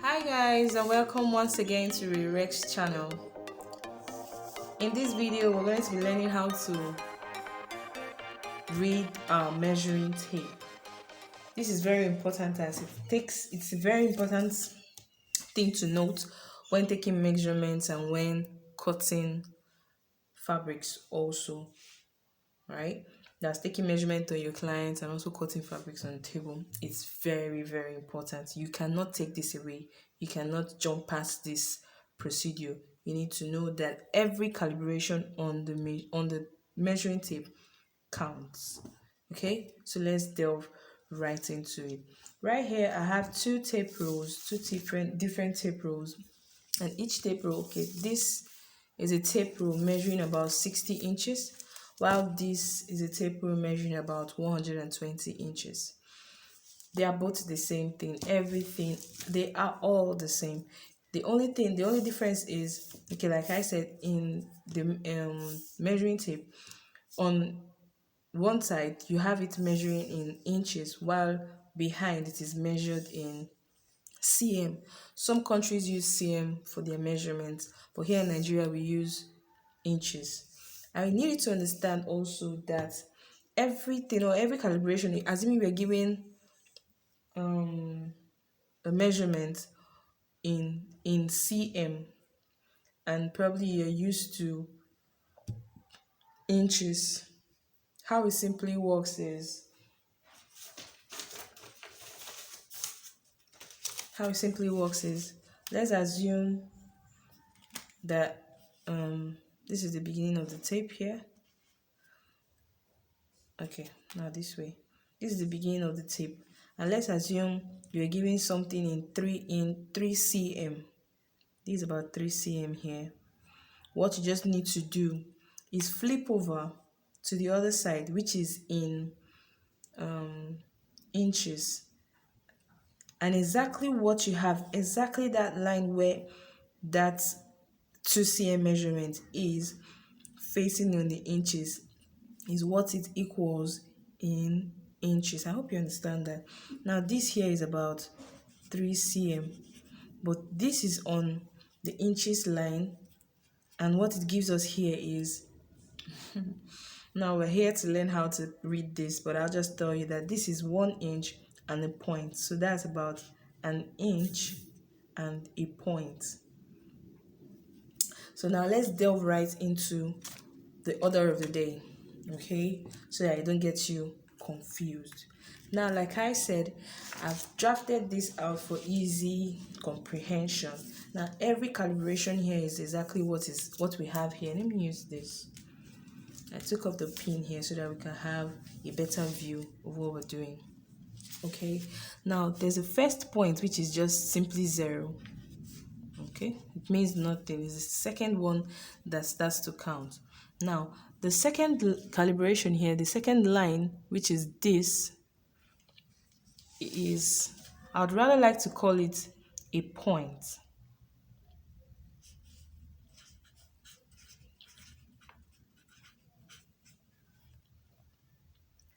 Hi guys, and welcome once again to Rex channel. In this video we're going to be learning how to read our measuring tape. This is very important as it's a very important thing to note when taking measurements and when cutting fabrics also, right? That's taking measurement on your clients and also cutting fabrics on the table. It's very important. You cannot take this away. You cannot jump past this procedure. You need to know that every calibration on the measuring tape counts. Okay, so let's delve right into it. Right here I have two tape rolls, two different tape rolls, and each tape roll, okay, this is a tape roll measuring about 60 inches, while this is a tape roll measuring about 120 inches. They are both the same thing. Everything, they are all the same. The only difference is, okay, like I said, in the measuring tape, on one side you have it measuring in inches, while behind it is measured in cm. Some countries use cm for their measurements, but here in Nigeria we use inches. I need you to understand also that everything or every calibration, assuming we're given a measurement in cm and probably you're used to inches, how it simply works is let's assume that this is the beginning of the tape here. Okay, now this way. This is the beginning of the tape. And let's assume you're giving something in 3 cm. This is about 3 cm here. What you just need to do is flip over to the other side, which is in inches. And exactly what you have, exactly that line where that 2 cm measurement is facing on the inches is what it equals in inches. I hope you understand that. Now this here is about 3 cm, but this is on the inches line, and what it gives us here is now we're here to learn how to read this, but I'll just tell you that this is 1 inch and a point, so that's about an inch and a point. So now let's delve right into the order of the day, okay, so that I don't get you confused. Now, like I said, I've drafted this out for easy comprehension. Now every calibration here is exactly what we have here. Let me use this. I took off the pin here so that we can have a better view of what we're doing. Okay, now there's a first point which is just simply 0. Okay, it means nothing. It's the second one that starts to count. Now the second calibration here, the second line, which is this, is, I'd rather like to call it a point.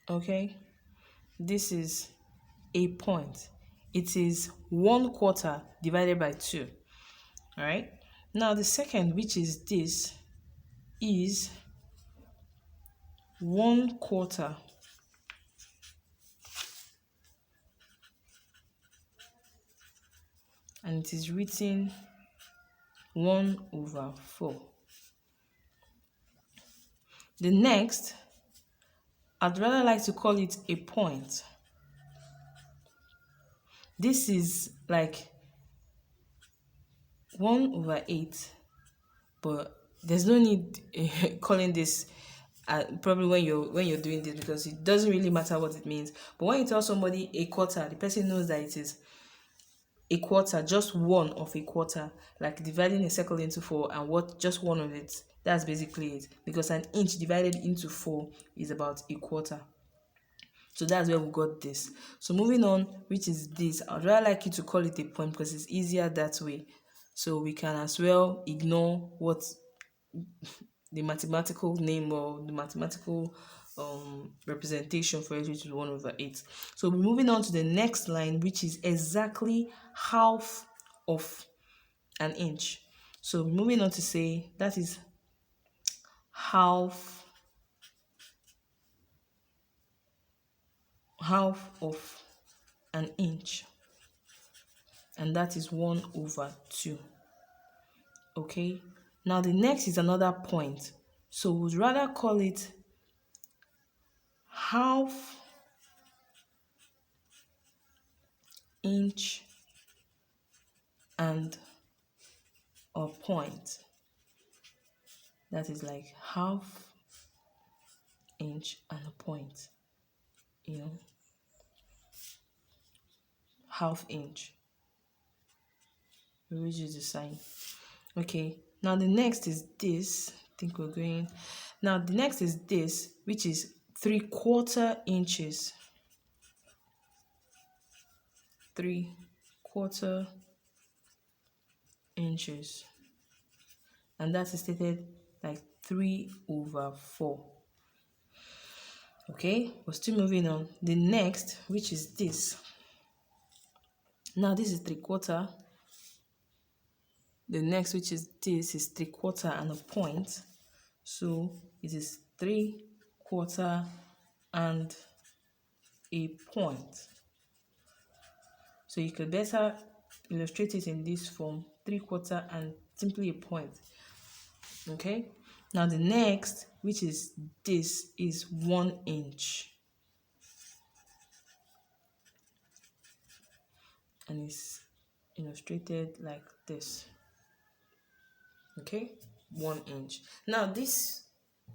Okay, this is a point. It is 1/4 divided by 2. All right, now the second, which is this, is 1/4 and it is written 1/4. The next, I'd rather like to call it a point. This is like 1/8, but there's no need calling this probably when you're doing this, because it doesn't really matter what it means. But when you tell somebody a quarter, the person knows that it is a quarter, just 1 of a quarter, like dividing a circle into 4, and what just 1 of it. That's basically it, because an inch divided into 4 is about a quarter. So that's where we got this. So moving on, which is this, I'd rather like you to call it a point because it's easier that way. So we can as well ignore what the mathematical name or the mathematical representation for it, which is 1/8. So we're moving on to the next line, which is exactly half of an inch. So moving on to say that is half of an inch, and that is 1/2. Okay, now the next is another point, so we'd rather call it half inch and a point. That is like half inch and a point, you know, half inch. We will use the sign. Okay, now the next is this. I think we're going. Now the next is this, which is 3/4 inches. 3/4 inches. And that is stated like 3/4. Okay, we're still moving on. The next, which is this. Now this is 3/4. The next, which is this, is 3/4 and a point. So it is 3/4 and a point. So you could better illustrate it in this form: 3/4 and simply a point. Okay, now the next, which is this, is 1 inch, and it's illustrated like this. Okay, 1 inch. Now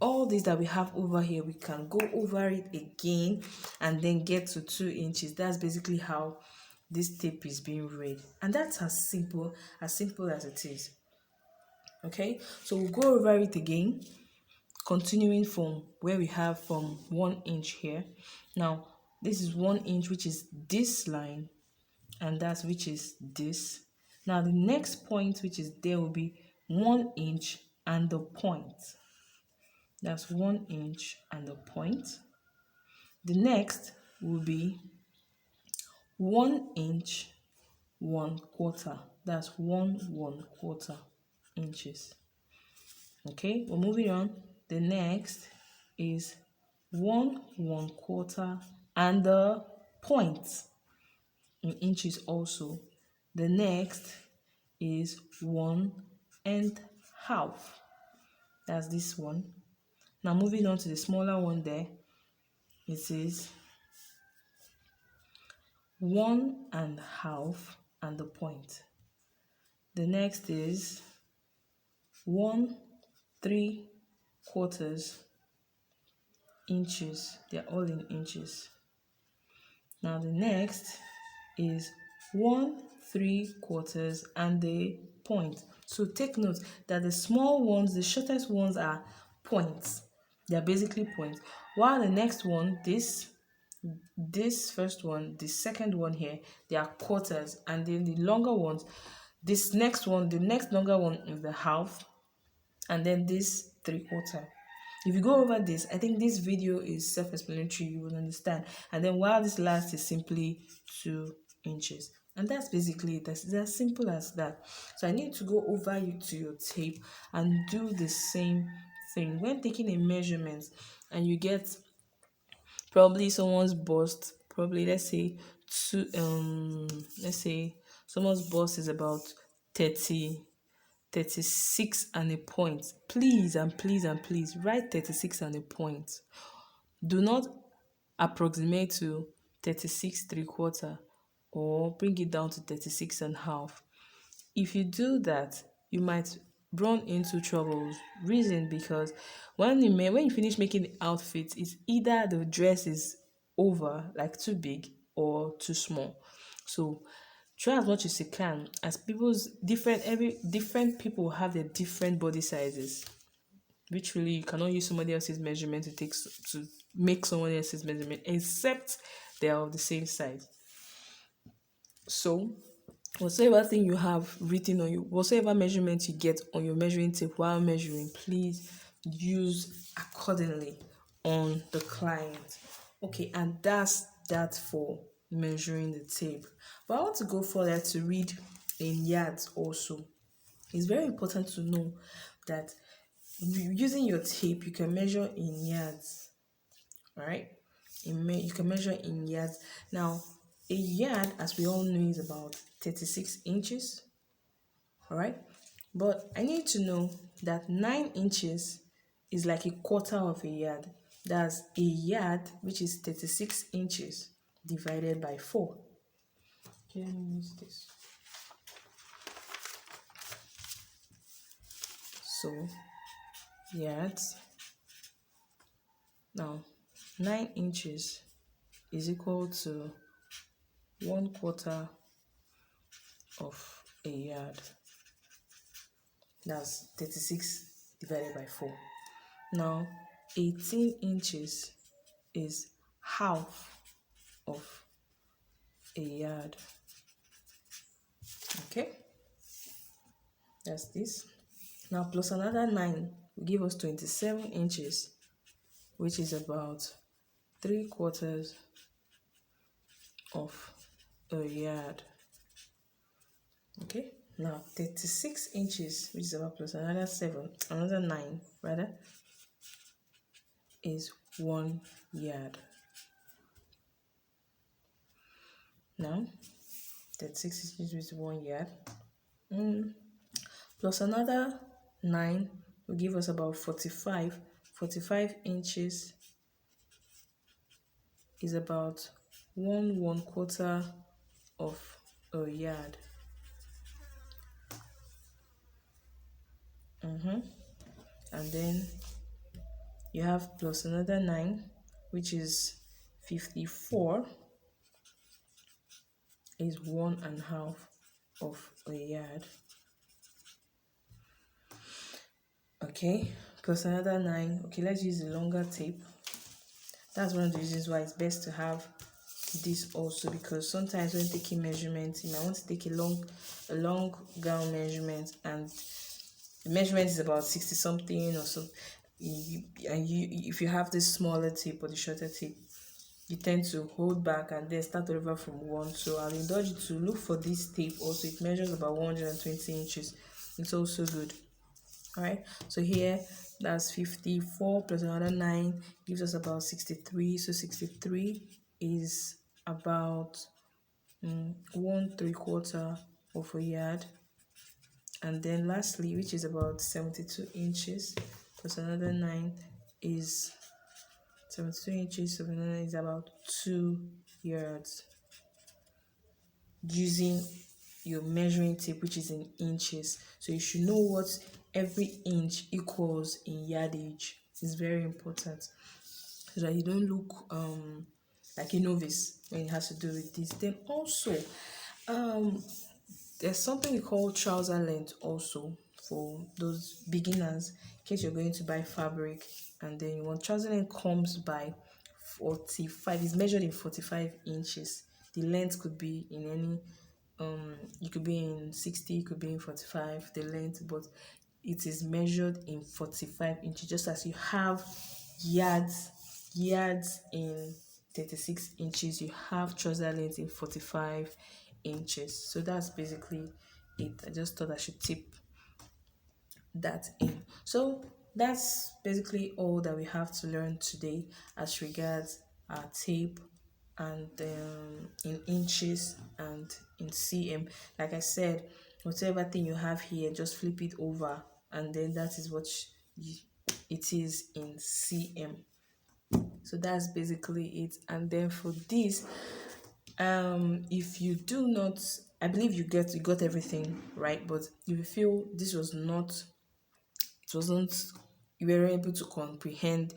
all this that we have over here, we can go over it again and then get to 2 inches. That's basically how this tape is being read, and that's as simple as it is. Okay, so we'll go over it again, continuing from where we have from 1 inch here. Now this is 1 inch, which is this line, and that's which is this. Now the next point, which is there, will be 1 inch and the point. That's 1 inch and the point. The next will be 1 inch 1/4. That's 1/4 inches. Okay, we're moving on. The next is 1/4 and the point in inches also. The next is 1.5. That's this one. Now moving on to the smaller one there, it is 1.5 and the point. The next is 1.75 inches. They're all in inches. Now the next is 1.75 and the point. So take note that the small ones, the shortest ones, are points. They're basically points. While the next one, this first one, the second one here, they are quarters. And then the longer ones, this next one, the next longer one is the half. And then this 3/4. If you go over this, I think this video is self-explanatory, you will understand. And then while this last is simply 2 inches. And that's basically it. That's as simple as that. So I need to go over you to your tape and do the same thing. When taking a measurement and you get probably someone's bust, probably let's say someone's bust is about 36 and a point. Please and please and please write 36 and a point. Do not approximate to 36 3/4 or bring it down to 36.5. If you do that, you might run into troubles. Reason because when you finish making the outfit, it's either the dress is over, like too big, or too small. So try as much as you can, as different people have their different body sizes. Literally, you cannot use somebody else's measurement to make someone else's measurement, except they are of the same size. So whatever thing you have written on you, whatever measurement you get on your measuring tape while measuring, please use accordingly on the client. Okay, and that's that for measuring the tape. But I want to go further to read in yards also. It's very important to know that using your tape, you can measure in yards, all right? You can measure in yards. Now, a yard, as we all know, is about 36 inches, all right? But I need to know that 9 inches is like a quarter of a yard. That's a yard, which is 36 inches divided by 4. Okay, let me use this. So, yards. Now, 9 inches is equal to 1/4 of a yard. That's 36 divided by 4. Now, 18 inches is half of a yard. Okay, that's this. Now, plus another 9 will give us 27 inches, which is about 3/4 of a yard. Okay, now 36 inches, which is about plus another 9 rather, is 1 yard. Now 36 inches is 1 yard. Plus another 9 will give us about 45. 45 inches is about 1/4 of a yard. And then you have plus another 9, which is 54, is 1/2 of a yard. Okay, plus another 9. Okay, let's use the longer tape. That's one of the reasons why it's best to have this also, because sometimes when taking measurements, you might want to take a long gown measurement, and the measurement is about 60 something or so. If you have this smaller tape or the shorter tape, you tend to hold back and then start over from 1. So I'll indulge you to look for this tape also. It measures about 120 inches. It's also good. All right, so here that's 54 plus another 9 gives us about 63. So 63 is about 1/3 of a yard. And then lastly, which is about 72 inches plus another 9 is 72 inches, so is about 2 yards, using your measuring tape, which is in inches. So you should know what every inch equals in yardage. It's very important so that you don't look like a novice when it has to do with this. Then also there's something we call trouser length also for those beginners, in case you're going to buy fabric and then you want trouser length comes by 45. It's measured in 45 inches. The length could be in any it could be in 60, it could be in 45, the length, but it is measured in 45 inches, just as you have yards in 36 inches, you have trouser length in 45 inches. So that's basically it. I just thought I should tip that in. So that's basically all that we have to learn today as regards our tape, and in inches and in cm. Like I said, whatever thing you have here, just flip it over and then that is what it is in cm. So that's basically it. And then for this, if you do not, I believe you got everything right, but if you feel this was not, it wasn't, you were able to comprehend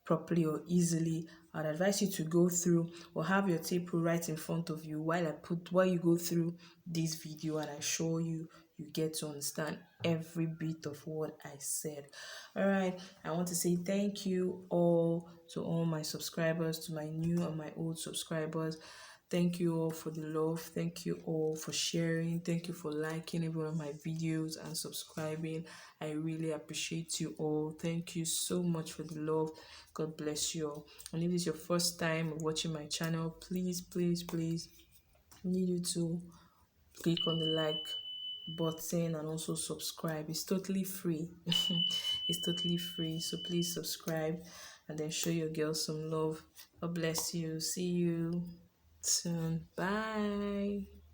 properly or easily, I'd advise you to go through or have your tape rule right in front of you while you go through this video, and I show you, you get to understand every bit of what I said. All right, I want to say thank you all to all my subscribers, to my new and my old subscribers. Thank you all for the love. Thank you all for sharing. Thank you for liking every one of my videos and subscribing. I really appreciate you all. Thank you so much for the love. God bless you all. And if this is your first time watching my channel, please, I need you to click on the like button and also subscribe. It's totally free. It's totally free. So please subscribe and then show your girl some love. God bless you. See you soon. Bye.